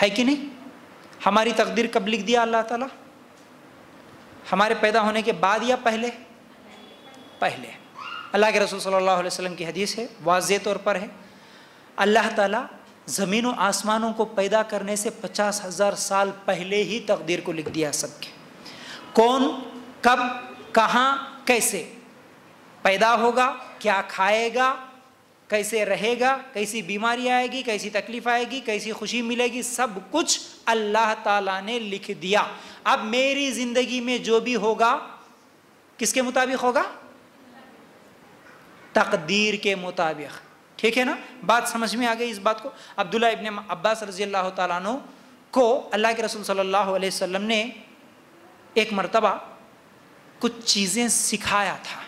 है कि नहीं? हमारी तकदीर कब लिख दिया अल्लाह ताला? हमारे पैदा होने के बाद या पहले? पहले। अल्लाह के रसूल सल्लल्लाहु अलैहि वसल्लम की हदीस है, वाज़े तौर पर है, अल्लाह ताला ज़मीन और आसमानों को पैदा करने से 50,000 साल पहले ही तकदीर को लिख दिया सबके। कौन कब कहाँ कैसे पैदा होगा, क्या खाएगा, कैसे रहेगा, कैसी बीमारी आएगी, कैसी तकलीफ आएगी, कैसी खुशी मिलेगी, सब कुछ अल्लाह ताला ने लिख दिया। अब मेरी जिंदगी में जो भी होगा किसके मुताबिक होगा? तकदीर के मुताबिक। ठीक है ना? बात समझ में आ गई इस बात को? अब्दुल्ला इब्न अब्बास रज़ी अल्लाह ताला अन्हु को अल्लाह के रसूल सल्लल्लाहु अलैहि वसल्लम ने एक मर्तबा कुछ चीज़ें सिखाया था।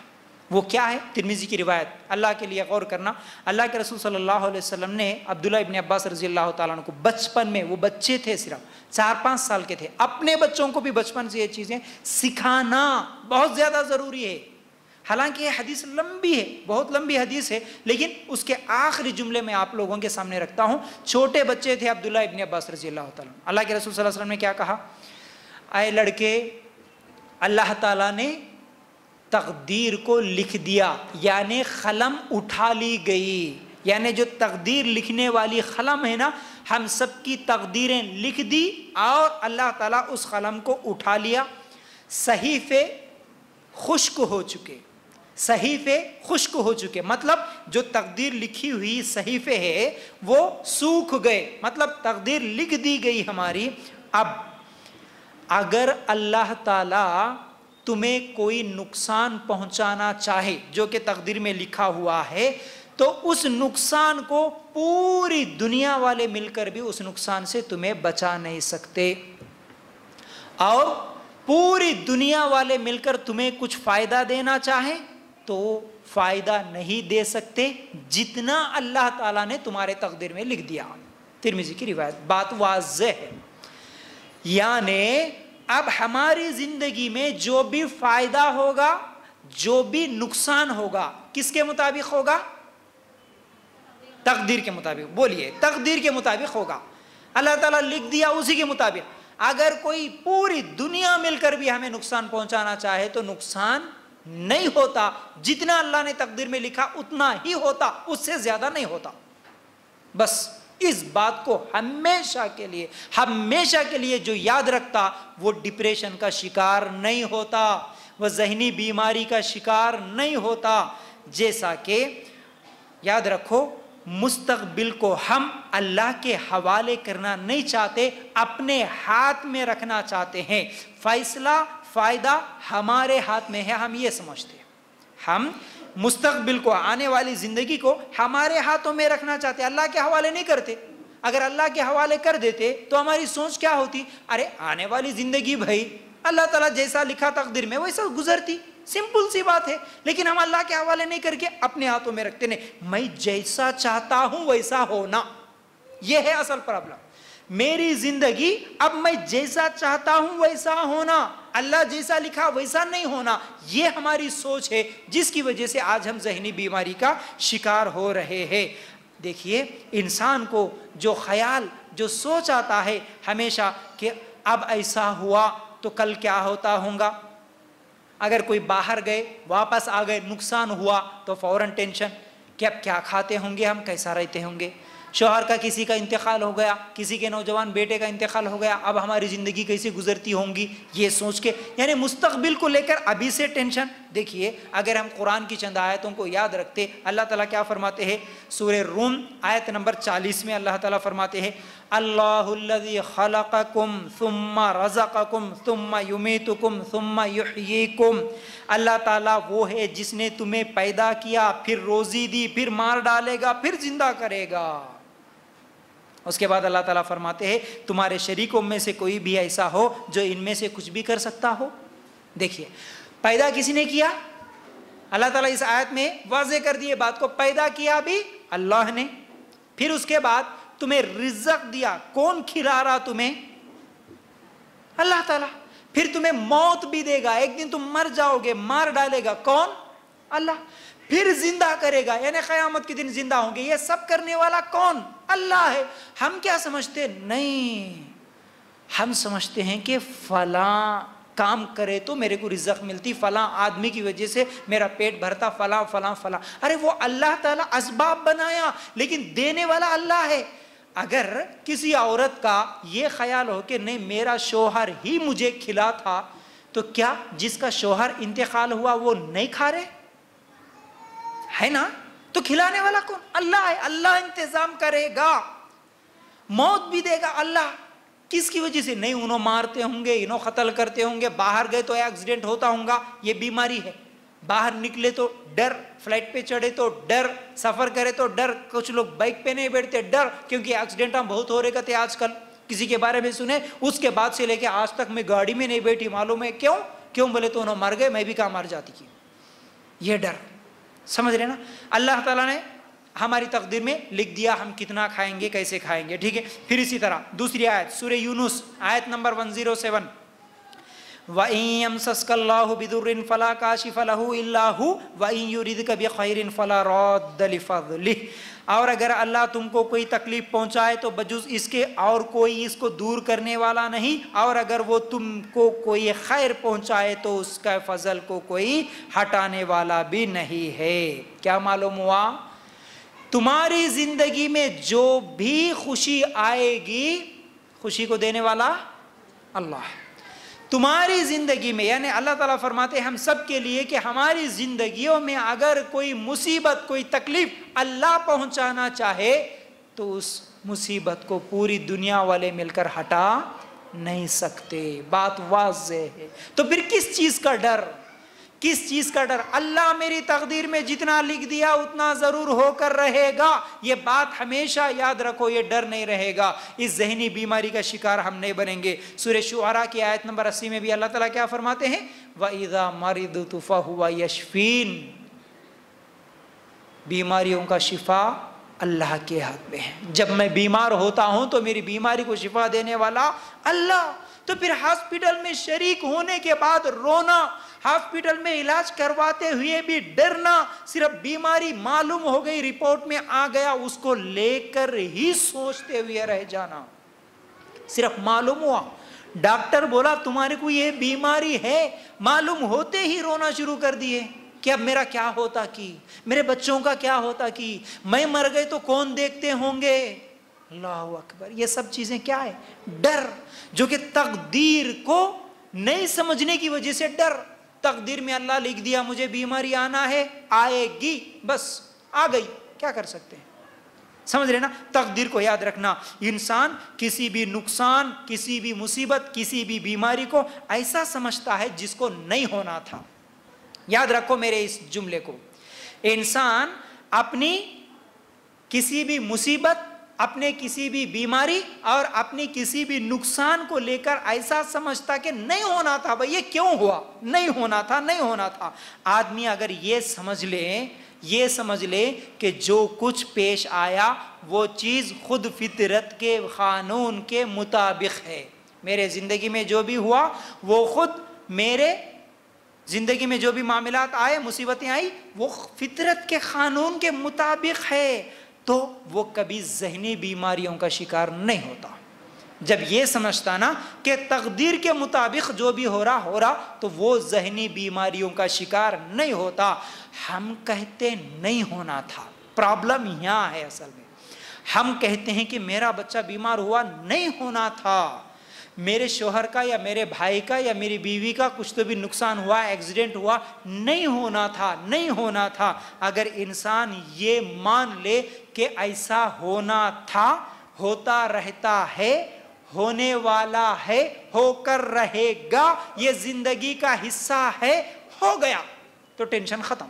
वो क्या है? तिर्मिज़ी की रिवायत, अल्लाह के लिए गौर करना। अल्लाह के रसूल सल्लल्लाहु अलैहि वसल्लम ने अब्दुल्ला इब्न अब्बास रज़ी अल्लाह ताला अन्हु को बचपन में, वो बच्चे थे, सिर्फ 4-5 साल के थे, अपने बच्चों को भी बचपन से ये चीज़ें सिखाना बहुत ज़्यादा ज़रूरी है। हालांकि ये हदीस लंबी है, बहुत लंबी हदीस है, लेकिन उसके आखिरी जुमले में आप लोगों के सामने रखता हूँ। छोटे बच्चे थे अब्दुल्ला इब्न अब्बास रज़ी अल्लाह ताला, अल्लाह के रसूल सल्लल्लाहु अलैहि वसल्लम ने क्या कहा? आए लड़के, अल्लाह ताला ने तकदीर को लिख दिया, यानी कलम उठा ली गई, यानी जो तकदीर लिखने वाली कलम है ना, हम सब की तकदीरें लिख दी और अल्लाह ताला उस कलम को उठा लिया। सहीफे खुश्क हो चुके, सहीफे खुश्क हो चुके, मतलब जो तकदीर लिखी हुई सहीफे है वो सूख गए, मतलब तकदीर लिख दी गई हमारी। अब अगर अल्लाह ताला तुम्हें कोई नुकसान पहुंचाना चाहे जो कि तकदीर में लिखा हुआ है, तो उस नुकसान को पूरी दुनिया वाले मिलकर भी उस नुकसान से तुम्हें बचा नहीं सकते, और पूरी दुनिया वाले मिलकर तुम्हें कुछ फायदा देना चाहे तो फायदा नहीं दे सकते जितना अल्लाह ताला ने तुम्हारे तकदीर में लिख दिया। तिर्मिज़ी की रिवायत, बात वाज़ेह है। यानी अब हमारी जिंदगी में जो भी फायदा होगा, जो भी नुकसान होगा, किसके मुताबिक होगा? तकदीर के मुताबिक। बोलिए, तकदीर के मुताबिक होगा। अल्लाह ताला लिख दिया उसी के मुताबिक। अगर कोई पूरी दुनिया मिलकर भी हमें नुकसान पहुंचाना चाहे तो नुकसान नहीं होता, जितना अल्लाह ने तकदीर में लिखा उतना ही होता, उससे ज्यादा नहीं होता। बस इस बात को हमेशा के लिए जो याद रखता वो डिप्रेशन का शिकार नहीं होता, वह ज़हनी बीमारी का शिकार नहीं होता। जैसा कि याद रखो, मुस्तकबिल को हम अल्लाह के हवाले करना नहीं चाहते, अपने हाथ में रखना चाहते हैं। फैसला फायदा हमारे हाथ में है, हम ये समझते हैं। हम मुस्तकबिल को, आने वाली जिंदगी को हमारे हाथों में रखना चाहते, अल्लाह के हवाले नहीं करते। अगर अल्लाह के हवाले कर देते तो हमारी सोच क्या होती? अरे आने वाली जिंदगी भाई अल्लाह ताला जैसा लिखा तकदीर में वैसा गुजरती, सिंपल सी बात है। लेकिन हम अल्लाह के हवाले नहीं करके अपने हाथों में रखते, नहीं, मैं जैसा चाहता हूं वैसा होना, यह है असल प्रॉब्लम। मेरी जिंदगी अब मैं जैसा चाहता हूं वैसा होना, अल्लाह जैसा लिखा वैसा नहीं होना, यह हमारी सोच है, जिसकी वजह से आज हम ज़हनी बीमारी का शिकार हो रहे हैं। देखिए, इंसान को जो ख्याल, जो सोच आता है हमेशा कि अब ऐसा हुआ तो कल क्या होता होगा, अगर कोई बाहर गए वापस आ गए नुकसान हुआ तो फौरन टेंशन कि अब क्या खाते होंगे हम, कैसा रहते होंगे। शौहर का किसी का इंतकाल हो गया, किसी के नौजवान बेटे का इंतकाल हो गया, अब हमारी ज़िंदगी कैसी गुजरती होंगी, ये सोच के, यानी मुस्तकबिल को लेकर अभी से टेंशन। देखिए, अगर हम कुरान की चंद आयतों को याद रखते, अल्लाह ताला क्या फरमाते हैं? सूरह रूम आयत नंबर 40 में अल्लाह ताला फरमाते हैं, अल्लाहुल्लज़ी खलक़कुम सुम्मा रज़क़कुम सुम्मा युमीतुकुम सुम्मा युहयीकुम। अल्लाह ताला वो है जिसने तुम्हें पैदा किया, फिर रोज़ी दी, फिर मार डालेगा, फिर जिंदा करेगा। उसके बाद अल्लाह ताला फरमाते हैं, तुम्हारे शरीकों में से कोई भी ऐसा हो जो इनमें से कुछ भी कर सकता हो। देखिए, पैदा किसी ने किया? अल्लाह ताला इस आयत में वाज़े कर दिए बात को, पैदा किया भी अल्लाह ने, फिर उसके बाद तुम्हें रिज़्क़ दिया, कौन खिला रहा तुम्हें? अल्लाह ताला। फिर तुम्हें मौत भी देगा, एक दिन तुम मर जाओगे, मार डालेगा, कौन? अल्लाह। फिर जिंदा करेगा, यानी क़यामत के दिन जिंदा होंगे। ये सब करने वाला कौन? अल्लाह है। हम क्या समझते? नहीं, हम समझते हैं कि फला काम करे तो मेरे को रिज़्क़ मिलती, फला आदमी की वजह से मेरा पेट भरता, फला फला फला। अरे वो अल्लाह ताला असबाब बनाया, लेकिन देने वाला अल्लाह है। अगर किसी औरत का ये ख्याल हो कि नहीं मेरा शोहर ही मुझे खिला था, तो क्या जिसका शोहर इंतकाल हुआ वो नहीं खा रहे है ना? तो खिलाने वाला कौन? अल्लाह है। अल्लाह इंतजाम करेगा, मौत भी देगा अल्लाह। किसकी वजह से? नहीं उन्हों मारते होंगे, इन्हों कत्ल करते होंगे, बाहर गए तो एक्सीडेंट होता होगा, ये बीमारी है। बाहर निकले तो डर, फ्लाइट पे चढ़े तो डर, सफर करे तो डर, कुछ लोग बाइक पे नहीं बैठते डर, क्योंकि एक्सीडेंट बहुत हो रहे थे आजकल। किसी के बारे में सुने, उसके बाद से लेके आज तक मैं गाड़ी में नहीं बैठी, मालूम है क्यों? क्यों बोले तो उन्होंने मर गए, मैं भी कहाँ मर जाती थी। ये डर, समझ रहे ना? अल्लाह ताला ने हमारी तकदीर में लिख दिया हम कितना खाएंगे, कैसे खाएंगे, ठीक है। फिर इसी तरह दूसरी आयत सूरह यूनुस आयत नंबर 107, वइन यमसस्कल्लाहु बिदुर्रिन फला काशिफा लहु इल्ला हु वइन युरिदका बिखैरिन फला रद्द लिफज़लिह। और अगर अल्लाह तुमको कोई तकलीफ पहुंचाए तो बजुज इसके और कोई इसको दूर करने वाला नहीं, और अगर वो तुमको कोई खैर पहुंचाए तो उसका फजल को कोई हटाने वाला भी नहीं है। क्या मालूम हुआ? तुम्हारी जिंदगी में जो भी खुशी आएगी, खुशी को देने वाला अल्लाह। तुम्हारी जिंदगी में, यानी अल्लाह ताला फरमाते हैं हम सब के लिए कि हमारी जिंदगियों में अगर कोई मुसीबत, कोई तकलीफ अल्लाह पहुंचाना चाहे तो उस मुसीबत को पूरी दुनिया वाले मिलकर हटा नहीं सकते। बात वाज़ेह है। तो फिर किस चीज का डर? किस चीज का डर? अल्लाह मेरी तकदीर में जितना लिख दिया उतना जरूर होकर रहेगा, ये बात हमेशा याद रखो। ये डर नहीं रहेगा, इस जहनी बीमारी का शिकार हम नहीं बनेंगे। सूरह शुआरा की आयत नंबर 80 में भी अल्लाह ताला क्या फरमाते हैं? वइज़ा मरिदतु फहुवा यशफीन। बीमारियों का शिफा अल्लाह के हाथ में है। जब मैं बीमार होता हूं तो मेरी बीमारी को शिफा देने वाला अल्लाह। तो फिर हॉस्पिटल में शरीक होने के बाद रोना, हॉस्पिटल में इलाज करवाते हुए भी डरना, सिर्फ बीमारी मालूम हो गई, रिपोर्ट में आ गया, उसको लेकर ही सोचते हुए रह जाना। सिर्फ मालूम हुआ, डॉक्टर बोला तुम्हारे को ये बीमारी है, मालूम होते ही रोना शुरू कर दिए कि अब मेरा क्या होता कि, मेरे बच्चों का क्या होता कि, मैं मर गए तो कौन देखते होंगे। अल्लाह अकबर। ये सब चीजें क्या है? डर, जो कि तकदीर को नहीं समझने की वजह से डर। तकदीर में अल्लाह लिख दिया मुझे बीमारी आना है, आएगी, बस आ गई, क्या कर सकते हैं? समझ रहे ना? तकदीर को याद रखना। इंसान किसी भी नुकसान, किसी भी मुसीबत, किसी भी बीमारी को ऐसा समझता है जिसको नहीं होना था। याद रखो मेरे इस जुमले को। इंसान अपनी किसी भी मुसीबत, अपने किसी भी बीमारी और अपनी किसी भी नुकसान को लेकर ऐसा समझता कि नहीं होना था, भाई ये क्यों हुआ, नहीं होना था, नहीं होना था। आदमी अगर ये समझ ले कि जो कुछ पेश आया वो चीज़ खुद फितरत के कानून के मुताबिक है। मेरे ज़िंदगी में जो भी हुआ वो खुद, मेरे ज़िंदगी में जो भी मामलात आए, मुसीबतें आई, वो फितरत के कानून के मुताबिक है, तो वो कभी ज़हनी बीमारियों का शिकार नहीं होता। जब ये समझता ना कि तकदीर के मुताबिक जो भी हो रहा, तो वो ज़हनी बीमारियों का शिकार नहीं होता। हम कहते नहीं होना था, प्रॉब्लम यहाँ है असल में। हम कहते हैं कि मेरा बच्चा बीमार हुआ, नहीं होना था। मेरे शोहर का या मेरे भाई का या मेरी बीवी का कुछ तो भी नुकसान हुआ, एक्सीडेंट हुआ, नहीं होना था, नहीं होना था। अगर इंसान ये मान ले कि ऐसा होना था, होता रहता है, होने वाला है, होकर रहेगा, ये जिंदगी का हिस्सा है, हो गया, तो टेंशन खत्म।